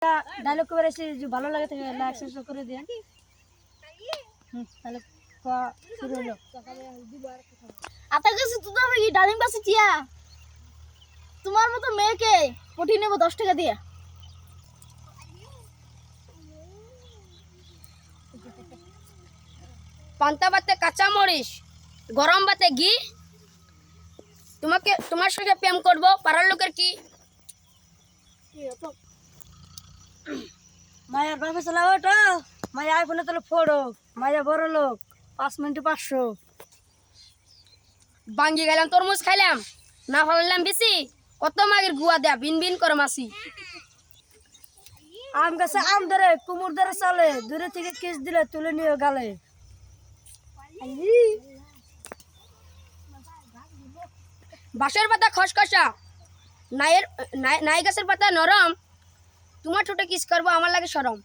Dialogue করে এসে যে ভালো লাগে থাকে লাইক সাবস্ক্রাইব করে দেন। তাহলে শুরু হলো। আপনার কাছে তো আমি ডালিম গাছে চিয়া তোমার মতো মেয়েকে পটি নেবো 10 টাকা দিয়ে। পান্তা ভাতে কাঁচা মরিচ, গরম ভাতে ঘি, তোমার সঙ্গে প্রেম করব পাড়ার লোকের কি? মায়ের বাপে চলা ওটো মায়ের আইফোনে তাহলে ফোড়ো মায়ের বড় লোক 5 মিনিটে 500। বাঙ্গি গেলাম, তরমুজ খাইলাম, না ফেলাম বেশি, কত মাগের গুয়া দেয়া বিন বিন করে মাসি। আম গাছে আম ধরে কুমুর ধরে চলে দূরে থেকে কিস দিলে তুলে নিয়ে গালে। বাঁশের পাতা খসখসা, নাই গাছের পাতা নরম, তোমার ঠোঁটে কিস করবো আমার লাগে সরম।